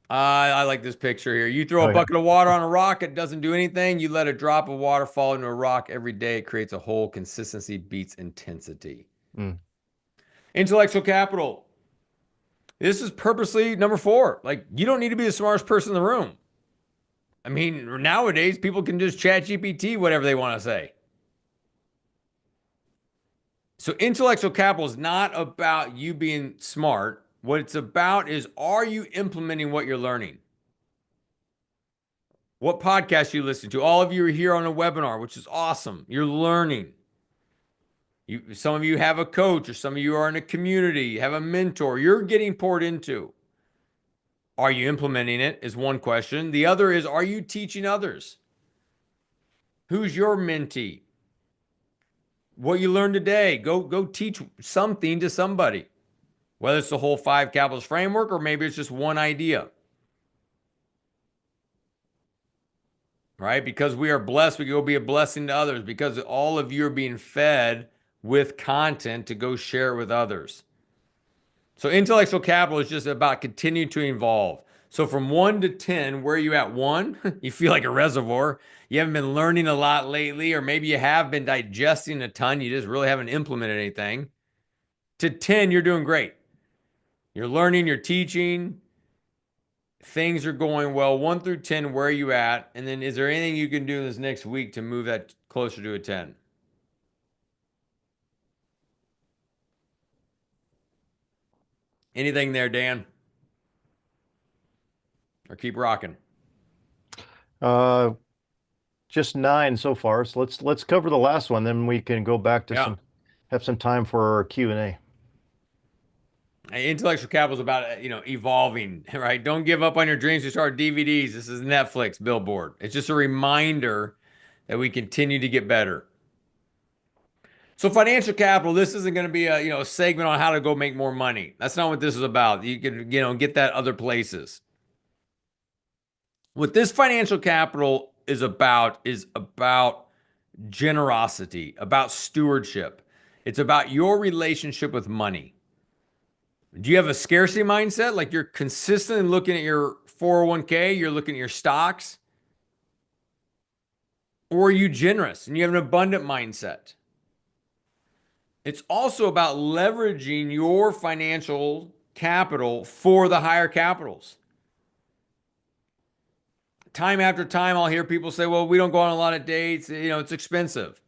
C: I like this picture here. You throw a
B: Oh yeah.
C: bucket of water on a rock, it doesn't do anything. You let a drop of water fall into a rock every day, it creates a hole. Consistency beats intensity.
B: Mm.
C: Intellectual capital. This is purposely number 4. Like, you don't need to be the smartest person in the room. I mean, nowadays people can just chat GPT whatever they want to say. So intellectual capital is not about you being smart. What it's about is, are you implementing what you're learning? What podcast you listen to? All of you are here on a webinar, which is awesome. You're learning. Some of you have a coach, or some of you are in a community, you have a mentor. You're getting poured into. Are you implementing it? Is one question. The other is, are you teaching others? Who's your mentee? What you learned today, go teach something to somebody. Whether it's the whole 5 capitals framework, or maybe it's just one idea. Right? Because we are blessed, we go be a blessing to others, because all of you are being fed with content to go share it with others. So intellectual capital is just about continuing to evolve. So from 1 to 10, where are you at? 1, you feel like a reservoir. You haven't been learning a lot lately, or maybe you have been digesting a ton. You just really haven't implemented anything. To 10, you're doing great. You're learning, you're teaching, things are going well. 1 through 10, where are you at? And then is there anything you can do this next week to move that closer to a 10? Anything there, Dan? Or keep rocking?
B: Uh, just 9 so far. So let's cover the last one, then we can go back to
C: Yeah.
B: have some time for our Q&A.
C: Intellectual capital is about, evolving, right? Don't give up on your dreams to start DVDs. This is Netflix billboard. It's just a reminder that we continue to get better. So financial capital, this isn't going to be a segment on how to go make more money. That's not what this is about. You can, get that other places. What this financial capital is about generosity, about stewardship. It's about your relationship with money. Do you have a scarcity mindset? Like, you're consistently looking at your 401k, you're looking at your stocks? Or are you generous and you have an abundant mindset? It's also about leveraging your financial capital for the higher capitals. Time after time, I'll hear people say, well, we don't go on a lot of dates, it's expensive.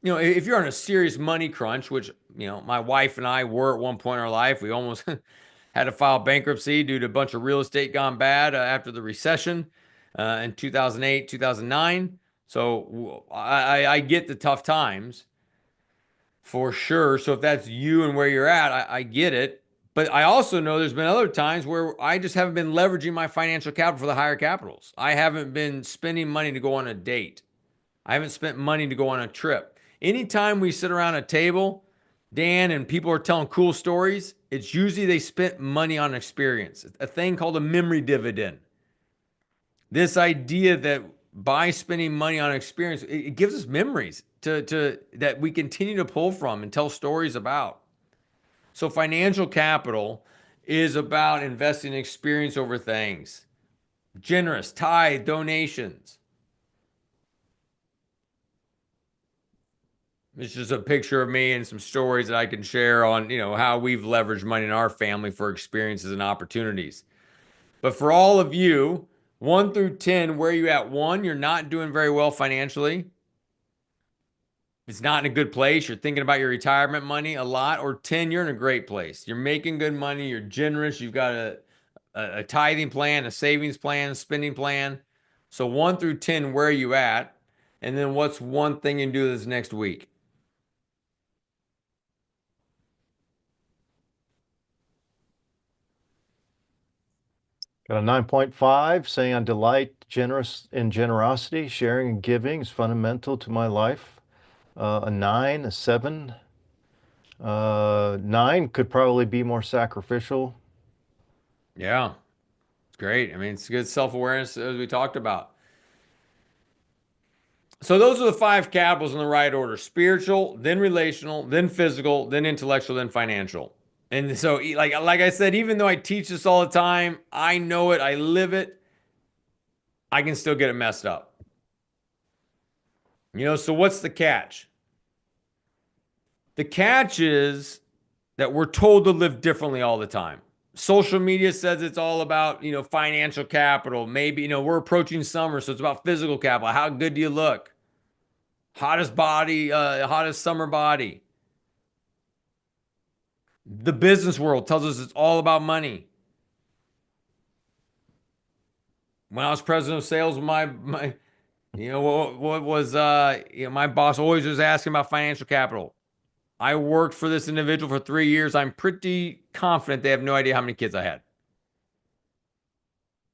C: If you're on a serious money crunch, which, my wife and I were at one point in our life, we almost had to file bankruptcy due to a bunch of real estate gone bad after the recession in 2008, 2009. So I get the tough times for sure. So if that's you and where you're at, I get it. But I also know there's been other times where I just haven't been leveraging my financial capital for the higher capitals. I haven't been spending money to go on a date. I haven't spent money to go on a trip. Anytime we sit around a table, Dan, and people are telling cool stories, it's usually they spent money on experience, a thing called a memory dividend. This idea that by spending money on experience, it gives us memories to that we continue to pull from and tell stories about. So financial capital is about investing in experience over things. Generous, tithe, donations. It's just a picture of me and some stories that I can share on, how we've leveraged money in our family for experiences and opportunities. But for all of you, 1 through 10, where are you at? 1, you're not doing very well financially. It's not in a good place. You're thinking about your retirement money a lot. Or 10, you're in a great place. You're making good money. You're generous. You've got a tithing plan, a savings plan, a spending plan. So 1 through 10, where are you at? And then what's one thing you can do this next week?
B: Got a 9.5 saying I delight generous in generosity, sharing and giving is fundamental to my life. A 9, a 7. 9 could probably be more sacrificial.
C: Yeah, it's great. I mean, it's good self-awareness as we talked about. So those are the 5 capitals in the right order: spiritual, then relational, then physical, then intellectual, then financial. And so, like I said, even though I teach this all the time, I know it, I live it, I can still get it messed up. So what's the catch? The catch is that we're told to live differently all the time. Social media says it's all about, financial capital. Maybe, we're approaching summer, so it's about physical capital. How good do you look? Hottest body, hottest summer body. The business world tells us it's all about money. When I was president of sales, my what was my boss always was asking about financial capital. I worked for this individual for 3 years. I'm pretty confident they have no idea how many kids I had.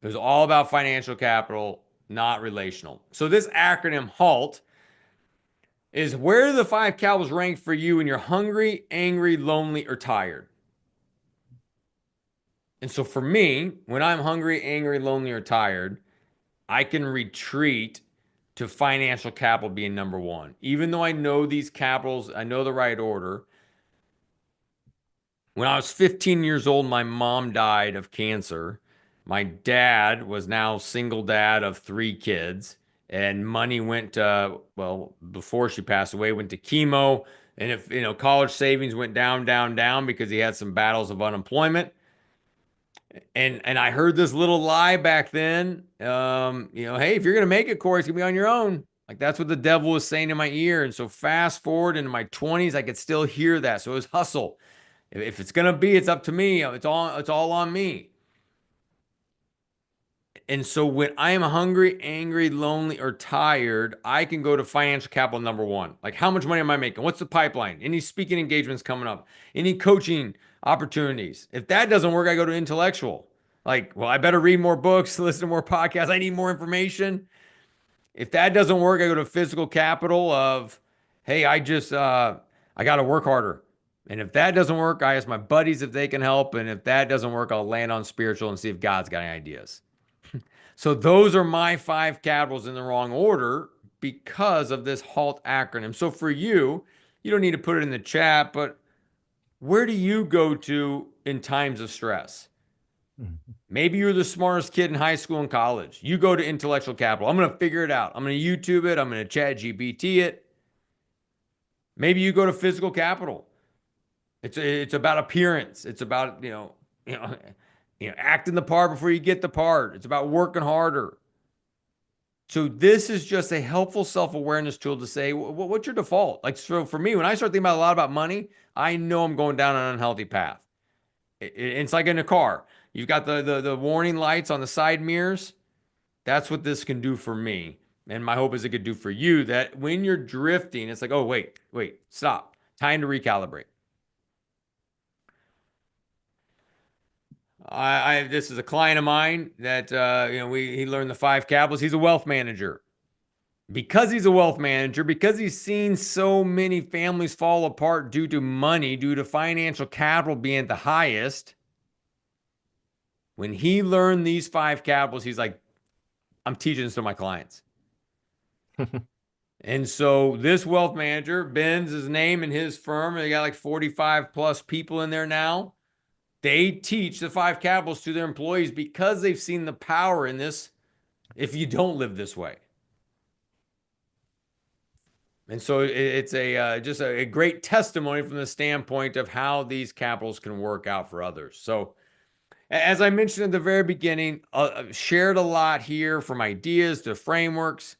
C: It was all about financial capital, not relational. So this acronym HALT is where the 5 capitals rank for you when you're hungry, angry, lonely, or tired. And so for me, when I'm hungry, angry, lonely, or tired, I can retreat to financial capital being number 1. Even though I know these capitals, I know the right order. When I was 15 years old, my mom died of cancer. My dad was now single dad of 3 kids, and money went to, well, before she passed away, went to chemo. And if, college savings went down, down, down because he had some battles of unemployment. And I heard this little lie back then. Hey, if you're gonna make it, Cory, it's gonna be on your own. Like that's what the devil was saying in my ear. And so fast forward into my 20s, I could still hear that. So it was hustle. If it's gonna be, it's up to me. It's all on me. And so when I am hungry, angry, lonely, or tired, I can go to financial capital number 1. Like how much money am I making? What's the pipeline? Any speaking engagements coming up? Any coaching opportunities? If that doesn't work, I go to intellectual. Like, well, I better read more books, listen to more podcasts. I need more information. If that doesn't work, I go to physical capital of, hey, I got to work harder. And if that doesn't work, I ask my buddies if they can help. And if that doesn't work, I'll land on spiritual and see if God's got any ideas. So those are my 5 capitals in the wrong order because of this HALT acronym. So for you, you don't need to put it in the chat, but where do you go to in times of stress? Maybe you're the smartest kid in high school and college. You go to intellectual capital. I'm going to figure it out. I'm going to YouTube it. I'm going to chat GPT it. Maybe you go to physical capital. It's about appearance. It's about, acting the part before you get the part. It's about working harder. So this is just a helpful self-awareness tool to say, what's your default? Like, so for me, when I start thinking about a lot about money, I know I'm going down an unhealthy path. It's like in a car. You've got the warning lights on the side mirrors. That's what this can do for me. And my hope is it could do for you, that when you're drifting, it's like, oh, wait, stop. Time to recalibrate. This is a client of mine that he learned the 5 capitals. He's a wealth manager. Because he's a wealth manager, because he's seen so many families fall apart due to money, due to financial capital being at the highest, when he learned these 5 capitals, he's like, I'm teaching this to my clients. And so this wealth manager, Ben's his name and his firm, they got like 45 plus people in there now. They teach the 5 capitals to their employees because they've seen the power in this if you don't live this way. And so it's a just a great testimony from the standpoint of how these capitals can work out for others. So, as I mentioned at the very beginning, shared a lot here from ideas to frameworks.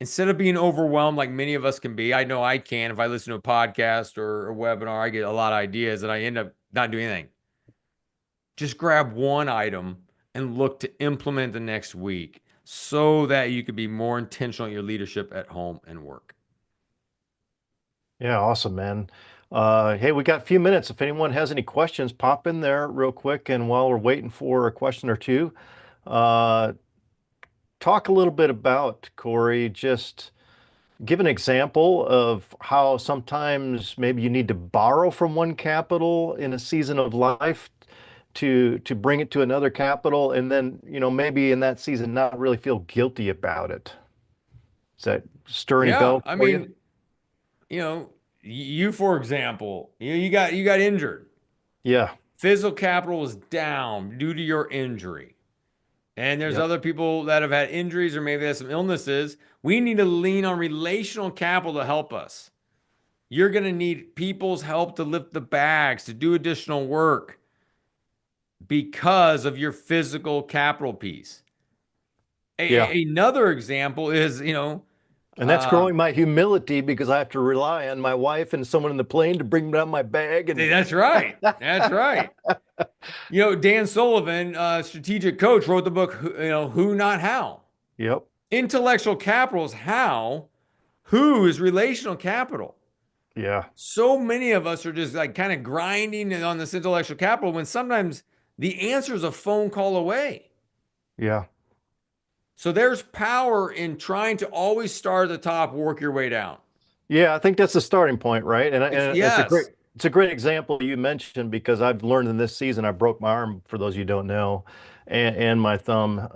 C: Instead of being overwhelmed like many of us can be, I know I can. If I listen to a podcast or a webinar, I get a lot of ideas and I end up not doing anything. Just grab one item and look to implement the next week so that you could be more intentional in your leadership at home and work.
B: Yeah, awesome, man. Hey, we got a few minutes. If anyone has any questions, pop in there real quick. And while we're waiting for a question or two, uh, talk a little bit about, Cory, just give an example of how sometimes maybe you need to borrow from one capital in a season of life to bring it to another capital, and then, maybe in that season not really feel guilty about it. Does that stir any
C: Yeah,
B: bells
C: I
B: for you?
C: mean, you for example, you got injured.
B: Yeah.
C: Physical capital is down due to your injury. And there's
B: Yep.
C: other people that have had injuries or maybe they have some illnesses. We need to lean on relational capital to help us. You're going to need people's help to lift the bags, to do additional work because of your physical capital piece.
B: Yeah.
C: Another example is,
B: And that's
C: uh,
B: growing my humility because I have to rely on my wife and someone in the plane to bring down my bag.
C: see,
B: And
C: that's right. That's right. Dan Sullivan, strategic coach, wrote the book, Who Not How.
B: yep.
C: Intellectual capital is how, who is relational capital.
B: Yeah.
C: So many of us are just like kind of grinding on this intellectual capital when sometimes the answer is a phone call away.
B: Yeah.
C: So there's power in trying to always start at the top, work your way down.
B: Yeah, I think that's the starting point, right? And
C: Yes.
B: it's a great example you mentioned because I've learned in this season I broke my arm, for those of you who don't know, and my thumb.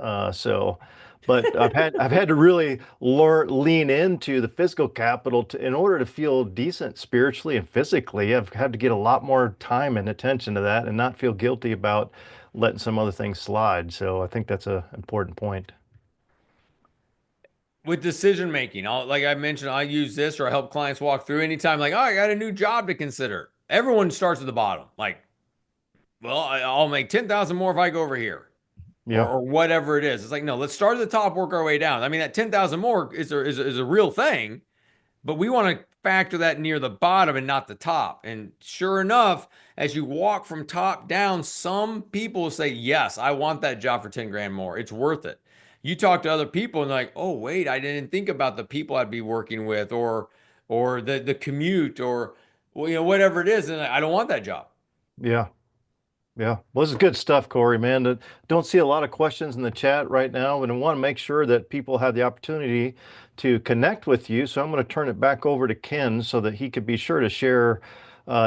B: But I've had to really lean into the physical capital in order to feel decent spiritually and physically. I've had to get a lot more time and attention to that and not feel guilty about letting some other things slide. So I think that's an important point.
C: With decision making, like I mentioned, I use this or I help clients walk through anytime, like, oh, I got a new job to consider. Everyone starts at the bottom. Like, well, I'll make 10,000 more if I go over here. or,
B: Yeah.
C: or whatever it is. It's like, no, let's start at the top, work our way down. I mean, that 10,000 more is a real thing, but we want to factor that near the bottom and not the top. And sure enough, as you walk from top down, some people will say, yes, I want that job for 10 grand more. It's worth it. You talk to other people and they're like, oh, wait, I didn't think about the people I'd be working with or the commute or whatever it is. And I don't want that job.
B: Yeah. Yeah, well, this is good stuff, Cory, man. Don't see a lot of questions in the chat right now, and I want to make sure that people have the opportunity to connect with you. So I'm going to turn it back over to Ken so that he could be sure to share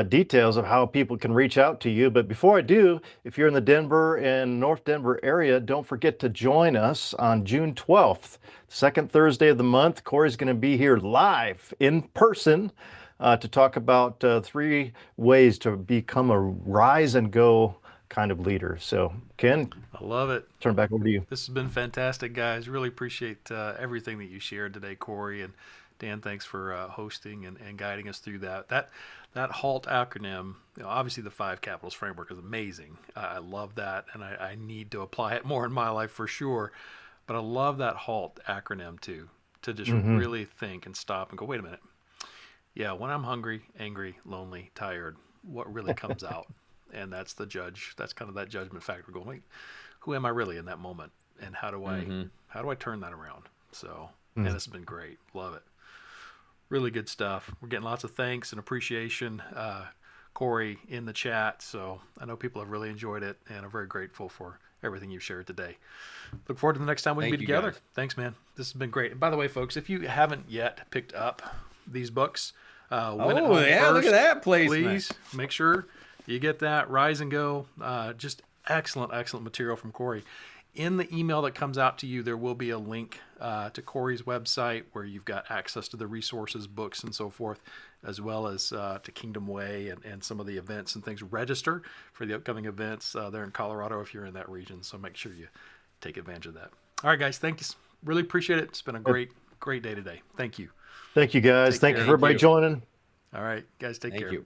B: details of how people can reach out to you. But before I do, if you're in the Denver and North Denver area, don't forget to join us on June 12th, second Thursday of the month. Cory's going to be here live in person to talk about 3 ways to become a rise and go kind of leader. So, Ken,
A: I love it.
B: turn it back over to you.
A: This has been fantastic, guys. Really appreciate everything that you shared today, Cory. And Dan, thanks for hosting and guiding us through that. That HALT acronym, obviously the 5 capitals framework is amazing. I love that, and I need to apply it more in my life for sure. But I love that HALT acronym too, to just
B: Hmm.
A: really think and stop and go, wait a minute. Yeah, when I'm hungry, angry, lonely, tired, what really comes out? And that's the judge. That's kind of that judgment factor going, wait, who am I really in that moment? And
C: Mm-hmm.
A: how do I turn that around? So, and it's been great. Love it. Really good stuff. We're getting lots of thanks and appreciation, Cory, in the chat. So I know people have really enjoyed it, and I'm very grateful for everything you've shared today. Look forward to the next time we can be
C: Thank you,
A: together.
C: guys.
A: Thanks, man. This has been great. And by the way, folks, if you haven't yet picked up these books, Win at
C: Oh,
A: Home
C: yeah, look at
A: First,
C: that placement.
A: please make sure you get that. Rise and Go. Just excellent, excellent material from Cory. In the email that comes out to you, there will be a link to Cory's website where you've got access to the resources, books, and so forth, as well as to Kingdom Way and some of the events and things. Register for the upcoming events there in Colorado if you're in that region. So make sure you take advantage of that. All right, guys. Thanks. Really appreciate it. It's been a great, great day today. Thank you.
B: Thank you, guys.
A: Take
B: Thank you
A: care.
B: for everybody
C: you.
B: joining.
A: All right, guys, take
C: Thank
A: care.
C: you.